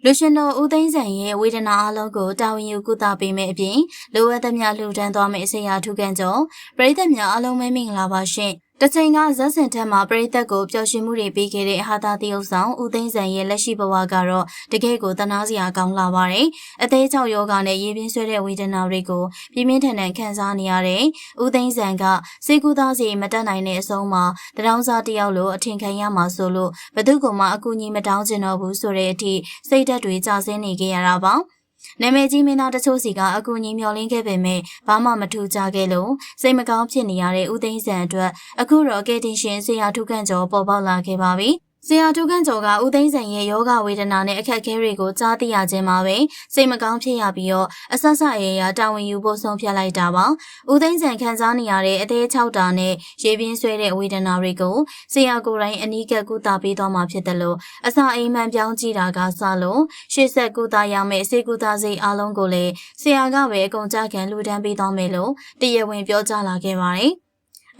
လူရှင်တော်ဦးသိန်းစံရဲ့ဝေဒနာအလုံးကိုတာဝန်ယူကုသပေးမယ့်အပြင်လိုအပ်သမျှလှူဒန်းသွားမယ့်အစီအရာထူးခန်းကျော်ပရိသတ်များအားလုံးပဲမင်္ဂလာပါရှင်။တချိန်ကဇက်စင်ထက်မှာပရိသတ်ကိုပျော်ရွှင်မှုတွေပေးခဲ့တဲ့ဟာတာတရုပ်ဆောင်ဦးသိန်းစံရဲ့လက်ရှိဘဝကတော့တကယ်ကိုသနာစရာကောင်းလာပါတယ်။အသေးချောက်ယောဂနဲ့ရေပြင်းဆွဲတဲ့ဝေဒနာတွေကိုပြင်းပြင်းထန်ထန်ခံစားနေရတဲ့ဦးသိန်းစံကစေကူသားစီမတက်နိုင်တဲ့အဆုံးမှာတရောင်းစားတယောက်လိုအထင်ခံရမှာဆိုလို့ဘသူကမှအကူအညီမတောင်းချင်တော့ဘူးဆိုတဲ့အထိစိတ်ဓာတ်တွေကျဆင်းနေခဲ့ရတာပါ။နာမည်ကြီးမင်းသားတချို့စီကအကူအညီမျှော်လင့်ခဲ့ပေမဲ့ဘာမှမထူးကြခဲ့လို့စိတ်မကောင်းဖြစ်နေရတဲ့ဦးသိန်းစံအတွက်အခုတော့ကယ်တင်ရှင်ဆရာထုခန့်ကျော်ပေါ်ပေါက်လာခဲ့ပါပြီ။ဆရာထုခန့်ကျော်ကဦးသိန်းစံရဲ့ယောဂဝေဒနာနဲ့အခက်အခဲတွေကိုကြားသိရခြင်းမှာပဲစိတ်မကောင်းဖြစ်ရပြီးတော့အဆက်ဆက်အရာတာဝန်ယူဖို့ဆုံးဖြတ်လိုက်တာပါ။ဦးသိန်းစံခံစားနေရတဲ့အသေးချောက်တာနဲ့ရေပြင်းဆွဲတဲ့ဝေဒနာတွေကိုဆရာကိုယ်တိုင်အနီးကပ်ကုသပေးသွားမှာဖြစ်တယ်လို့အစာအိမ်မှန်ပြောင်းကြည့်တာကစလို့ရှေ့ဆက်ကုသရမယ့်စေကုသစိတ်အလုံးကိုလည်းဆရာကပဲအကုန်ကြခံလူတန်းပေးသွားမယ်လို့တရားဝင်ပြောကြားလာခဲ့ပါတယ်။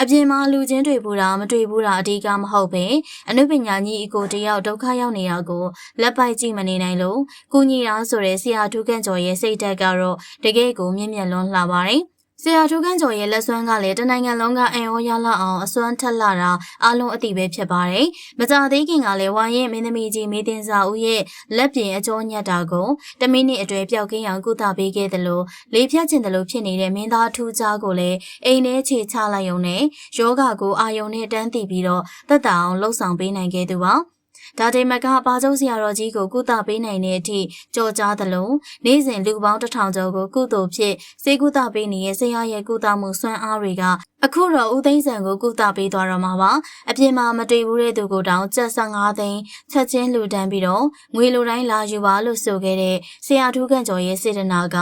အပြင်မှာလူချင်းတွေ့ဘူးတာမတွေ့ဘူးတာအဓိကမဟုတ်ပဲအနုပညာညီအကိုတယောက်ဒုက္ခရောက်နေတာကိုလက်ပိုက်ကြည့်မနေနိုင်လို့ကုညီတာဆိုတဲ့ဆရာထုခန့်ကျော်ရဲ့စိတ်ဓာတ်ကတော့တကယ်ကိုမြင့်မြတ်လွန်းလှပါတယ်ဆရာထုခန့်ကျော်ရဲ့လက်စွမ်းကလည်းတနိုင်ငံလုံးကအံ့ဩရလောက်အောင်အစွမ်းထက်လာတာအလုံးအသိပဲဖြစ်ပါတယ်။မကြသေးခင်ကလည်းဝါရင်မင်းသမီးကြီးမေတင်စာဦးရဲ့လက်ပြင်အကျော်ညက်တာကိုတမိနစ်အတွဲပျောက်ကင်းအောင်ကုသပေးခဲ့တယ်လို့လေးဖြတ်ချင်တယ်လို့ဖြစ်နေတဲ့မင်းသားထူးခြားကိုလည်းအိမ်ထဲခြေချလိုက်ရုံနဲ့ယောဂကိုအာယုံနဲ့တန်းသိပြီးတော့သက်သာအောင်လှုပ်ဆောင်ပေးနိုင်ခဲ့သူပါ။ဒါတေမကပါကျုံဆရာတော်ကြီးကိုကုသပေးနိုင်တဲ့အထိကြော်ကြားသလိုနေ့စဉ်လူပေါင်း1000ကျော်ကိုကုသိုလ်ဖြစ်စေကုသပေးနေတဲ့ဆရာရဲ့ကုသမှုစွမ်းအားတွေကအခုတော့ဦးသိန်းစံကိုကုသပေးသွားတော့မှာပါအပြင်မှာမတွေ့ဘူးတဲ့သူကိုတောင်ကျပ်15သိန်းချက်ချင်းလှူဒန်းပြီးတော့ငွေလိုတိုင်းလာယူပါလို့ဆိုခဲ့တဲ့ဆရာထူးခန့်ကျော်ရဲ့စေတနာက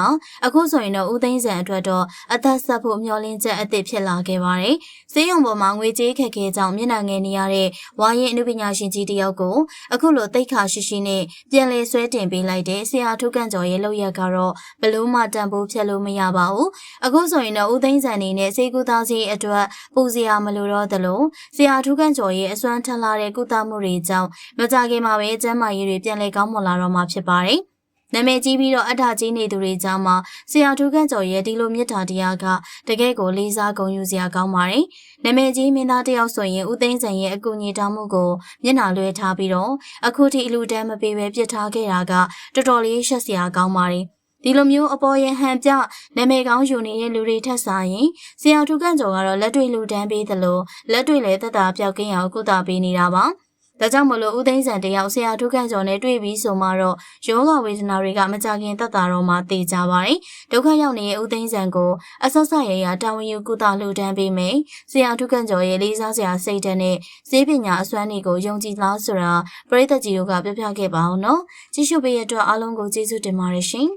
အခုဆိုရင်တော့ဦးသိန်းစံအတွက်တော့အသက်ဆက်ဖို့မျှော်လင့်ချက်အသစ်ဖြစ်လာခဲ့ပါတယ်စေယုံပေါ်မှာငွေကြေးခက်ခဲကြောင့်မျက်နှာငယ်နေရတဲ့ဝါရင်အနုပညာရှင်ကြီးတယောက်ကိုအခုလိုတိတ်ခါရှိရှိနဲ့ပြန်လဲဆွဲတင်ပေးလိုက်တဲ့ဆရာထုခန့်ကျော်ရဲ့လုပ်ရက်ကတော့ဘလို့မှတန်ဖိုးဖြတ်လို့မရပါဘူးအခုဆိုရင်တော့ဦးသိန်းစံနေနဲ့စေကူသားစီအတွက်ပူစရာမလိုတော့သလိုဆရာထုခန့်ကျော်ရဲ့အစွမ်းထက်လာတဲ့ကုသမှုတွေကြောင့်မကြခင်မှာပဲကျန်းမာရေးတွေပြန်လဲကောင်းမွန်လာတော့မှာဖြစ်ပါတယ်နာမည်ကြီးပြီးတော့အထာကြီးနေသူတွေကြားမှာဆရာထုခန့်ကျော်ရဲ့ဒီလိုမြတ်တာတရားကတကယ်ကိုလေးစားဂုဏ်ယူစရာကောင်းပါတယ်။နာမည်ကြီးမင်းသားတယောက်ဆိုရင်ဦးသိန်းစံရဲ့အကူအညီတောင်းမှုကိုမျက်နှာလွှဲထားပြီးတော့အခုထိအလူတန်းမပေးပဲပြစ်ထားခဲ့တာကတော်တော်လေးရှက်စရာကောင်းပါတယ်။ဒီလိုမျိုးအပေါ်ရဟန်ပြနာမည်ကောင်းယူနေတဲ့လူတွေထက်စားရင်ဆရာထုခန့်ကျော်ကတော့လက်တွေ့လူတန်းပေးသလိုလက်တွေ့လည်းသက်သာပြောက်ကင်းအောင်ကုသပေးနေတာပါ။ဒါကြောင့်မလို့ဦးသိန်းစံတယောက်ဆရာထုခန့်ကျော်နဲ့တွေ့ပြီးဆိုမှတော့ယောဂဝေဒနာတွေကမကြခင်သက်သာတော့မှသိကြပါတယ်။ဒုက္ခရောက်နေတဲ့ဦးသိန်းစံကိုအဆက်ဆက်ရရတာဝန်ယူကုသလှူဒန်းပေးမယ်။ဆရာထုခန့်ကျော်ရဲ့လေးစားစရာစိတ်ဓာတ်နဲ့စေပညာအစွမ်းတွေကိုယုံကြည်လားဆိုတာပရိသတ်ကြီးတို့ကပြောပြခဲ့ပါအောင်နော်။ကြည့်ရှုပေးရတဲ့အတွက်အားလုံးကိုကျေးဇူးတင်ပါတယ်ရှင်။